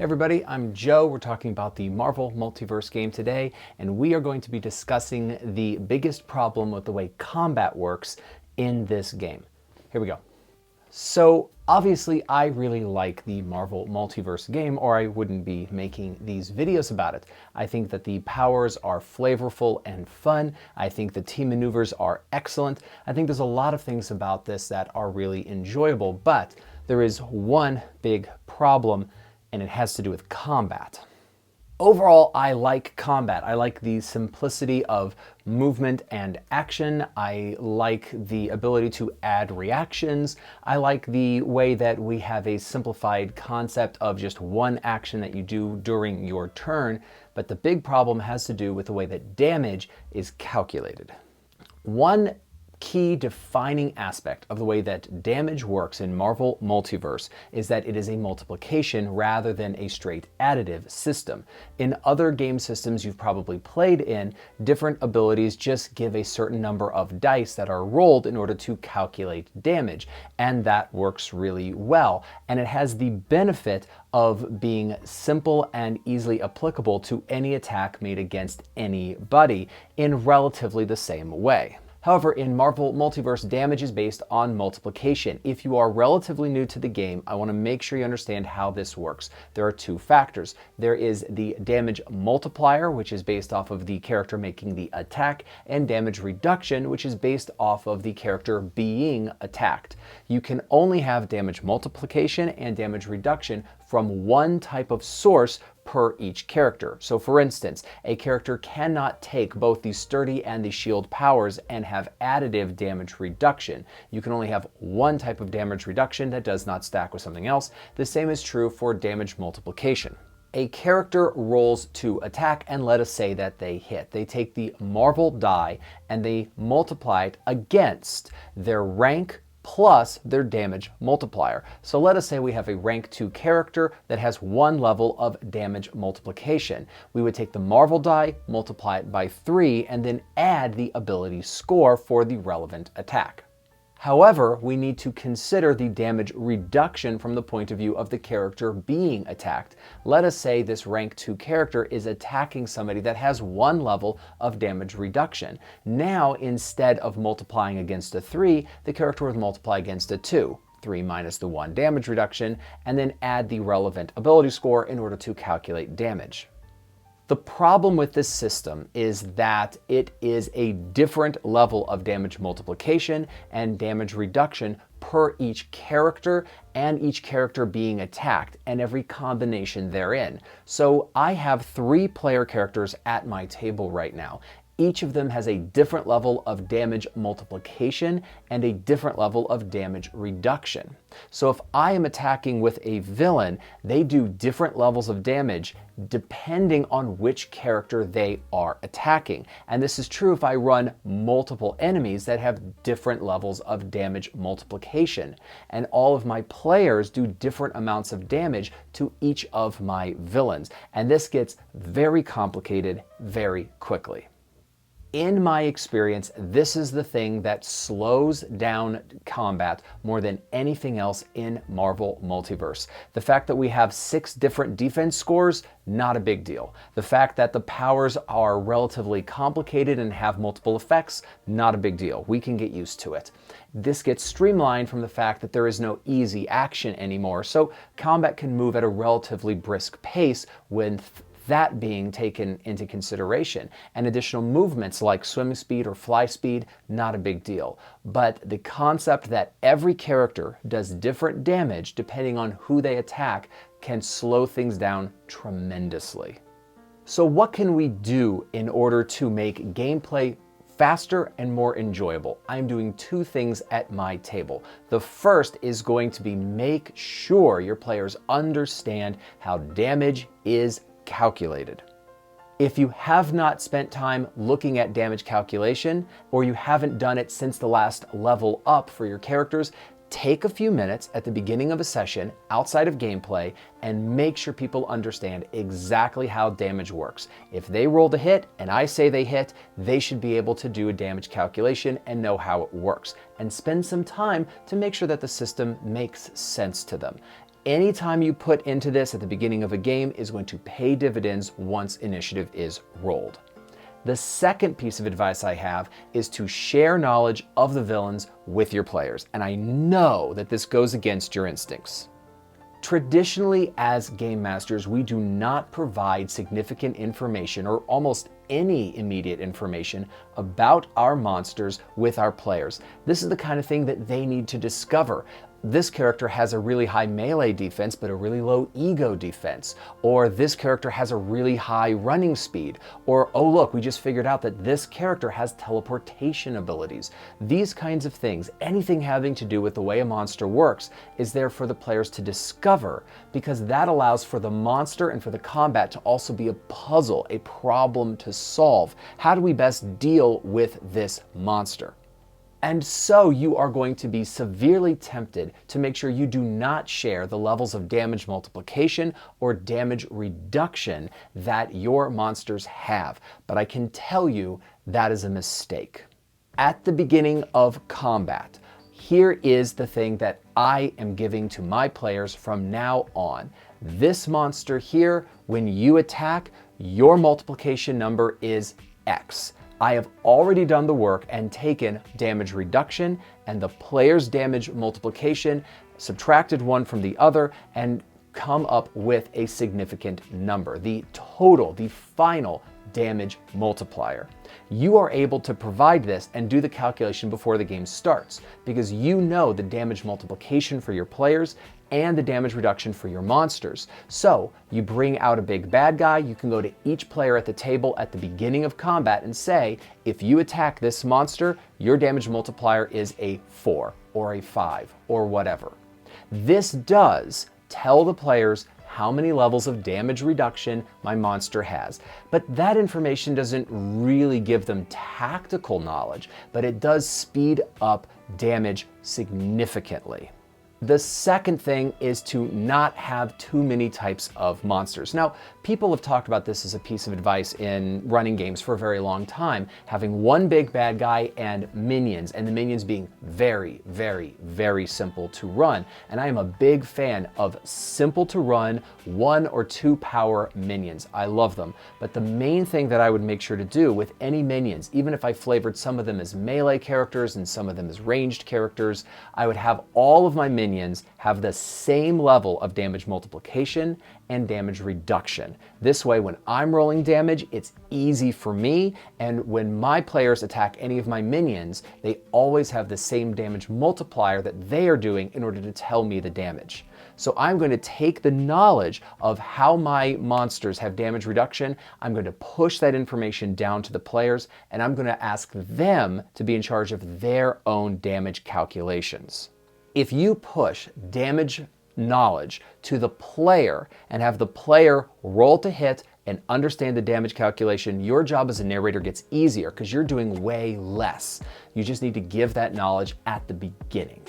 Hey everybody, I'm Joe. We're talking about the Marvel Multiverse game today, and we are going to be discussing the biggest problem with the way combat works in this game. Here we go. So obviously I really like the Marvel Multiverse game, or I wouldn't be making these videos about it. I think that the powers are flavorful and fun. I think the team maneuvers are excellent. I think there's a lot of things about this that are really enjoyable, but there is one big problem, and it has to do with combat. Overall, I like combat. I like the simplicity of movement and action. I like the ability to add reactions. I like the way that we have a simplified concept of just one action that you do during your turn, but the big problem has to do with the way that damage is calculated. One key defining aspect of the way that damage works in Marvel Multiverse is that it is a multiplication rather than a straight additive system. In other game systems you've probably played in, different abilities just give a certain number of dice that are rolled in order to calculate damage, and that works really well. And it has the benefit of being simple and easily applicable to any attack made against anybody in relatively the same way. However, in Marvel Multiverse, damage is based on multiplication. If you are relatively new to the game, I want to make sure you understand how this works. There are two factors. There is the damage multiplier, which is based off of the character making the attack, and damage reduction, which is based off of the character being attacked. You can only have damage multiplication and damage reduction from one type of source per each character. So for instance, a character cannot take both the sturdy and the shield powers and have additive damage reduction. You can only have one type of damage reduction that does not stack with something else. The same is true for damage multiplication. A character rolls to attack, and let us say that they hit. They take the Marvel die and they multiply it against their rank plus their damage multiplier. So let us say we have a rank 2 character that has one level of damage multiplication. We would take the Marvel die, multiply it by 3, and then add the ability score for the relevant attack. However, we need to consider the damage reduction from the point of view of the character being attacked. Let us say this rank 2 character is attacking somebody that has one level of damage reduction. Now, instead of multiplying against a 3, the character would multiply against a 2. 3 minus the 1 damage reduction, and then add the relevant ability score in order to calculate damage. The problem with this system is that it is a different level of damage multiplication and damage reduction per each character and each character being attacked and every combination therein. So I have 3 player characters at my table right now. Each of them has a different level of damage multiplication and a different level of damage reduction. So if I am attacking with a villain, they do different levels of damage depending on which character they are attacking. And this is true if I run multiple enemies that have different levels of damage multiplication. And all of my players do different amounts of damage to each of my villains. And this gets very complicated very quickly. In my experience, this is the thing that slows down combat more than anything else in Marvel Multiverse. The fact that we have 6 different defense scores, not a big deal. The fact that the powers are relatively complicated and have multiple effects, not a big deal. We can get used to it. This gets streamlined from the fact that there is no easy action anymore, so combat can move at a relatively brisk pace when that being taken into consideration. And additional movements like swim speed or fly speed, not a big deal. But the concept that every character does different damage depending on who they attack can slow things down tremendously. So what can we do in order to make gameplay faster and more enjoyable? I'm doing 2 things at my table. The first is going to be make sure your players understand how damage is calculated. If you have not spent time looking at damage calculation, or you haven't done it since the last level up for your characters, take a few minutes at the beginning of a session outside of gameplay and make sure people understand exactly how damage works. If they rolled a hit and I say they hit, they should be able to do a damage calculation and know how it works, and spend some time to make sure that the system makes sense to them. any time you put into this at the beginning of a game is going to pay dividends once initiative is rolled. The second piece of advice I have is to share knowledge of the villains with your players, and I know that this goes against your instincts. Traditionally, as game masters, we do not provide significant information or almost any immediate information about our monsters with our players. This is the kind of thing that they need to discover. This character has a really high melee defense but a really low ego defense, or this character has a really high running speed, or oh look, we just figured out that this character has teleportation abilities. These kinds of things, anything having to do with the way a monster works, is there for the players to discover, because that allows for the monster and for the combat to also be a puzzle, a problem to solve. How do we best deal with this monster? And so you are going to be severely tempted to make sure you do not share the levels of damage multiplication or damage reduction that your monsters have. But I can tell you that is a mistake. At the beginning of combat, here is the thing that I am giving to my players from now on. This monster here, when you attack, your multiplication number is X. I have already done the work and taken damage reduction and the player's damage multiplication, subtracted one from the other, and come up with a significant number, the total, the final damage multiplier. You are able to provide this and do the calculation before the game starts, because you know the damage multiplication for your players and the damage reduction for your monsters. So you bring out a big bad guy, you can go to each player at the table at the beginning of combat and say, if you attack this monster, your damage multiplier is a 4 or a 5 or whatever. This does tell the players how many levels of damage reduction my monster has. But that information doesn't really give them tactical knowledge, but it does speed up damage significantly. The second thing is to not have too many types of monsters. Now, people have talked about this as a piece of advice in running games for a very long time, having one big bad guy and minions, and the minions being very, very, very simple to run. And I am a big fan of simple to run 1 or 2 power minions. I love them. But the main thing that I would make sure to do with any minions, even if I flavored some of them as melee characters and some of them as ranged characters, I would have all of my minions have the same level of damage multiplication and damage reduction. This way, when I'm rolling damage, it's easy for me, and when my players attack any of my minions, they always have the same damage multiplier that they are doing in order to tell me the damage. So I'm going to take the knowledge of how my monsters have damage reduction, I'm going to push that information down to the players, and I'm going to ask them to be in charge of their own damage calculations. If you push damage knowledge to the player and have the player roll to hit and understand the damage calculation, your job as a narrator gets easier because you're doing way less. You just need to give that knowledge at the beginning.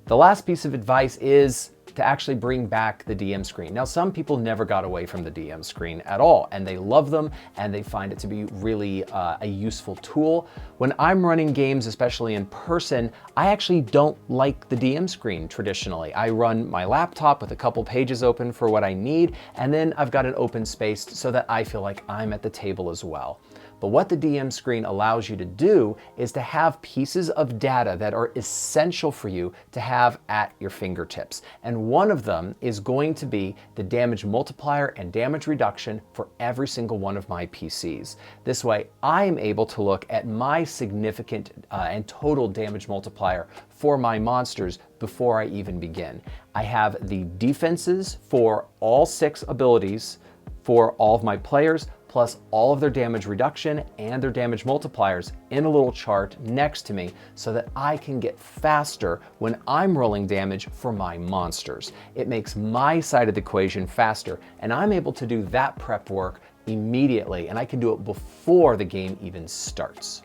The last piece of advice is to actually bring back the DM screen. Now, some people never got away from the DM screen at all, and they love them, and they find it to be really a useful tool. When I'm running games, especially in person, I actually don't like the DM screen traditionally. I run my laptop with a couple pages open for what I need, and then I've got an open space so that I feel like I'm at the table as well. But what the DM screen allows you to do is to have pieces of data that are essential for you to have at your fingertips. And one of them is going to be the damage multiplier and damage reduction for every single one of my PCs. This way, I am able to look at my significant and total damage multiplier for my monsters before I even begin. I have the defenses for all 6 abilities for all of my players, plus all of their damage reduction and their damage multipliers in a little chart next to me so that I can get faster when I'm rolling damage for my monsters. It makes my side of the equation faster, and I'm able to do that prep work immediately, and I can do it before the game even starts.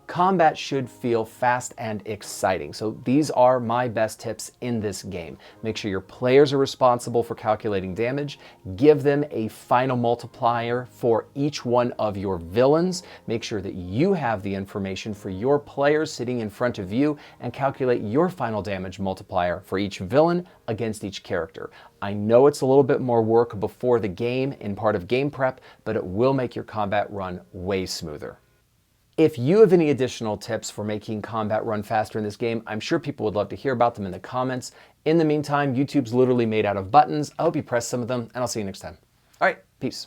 Combat should feel fast and exciting. So these are my best tips in this game. Make sure your players are responsible for calculating damage. Give them a final multiplier for each one of your villains. Make sure that you have the information for your players sitting in front of you and calculate your final damage multiplier for each villain against each character. I know it's a little bit more work before the game in part of game prep, but it will make your combat run way smoother. If you have any additional tips for making combat run faster in this game, I'm sure people would love to hear about them in the comments. In the meantime, YouTube's literally made out of buttons. I hope you press some of them, and I'll see you next time. All right, peace.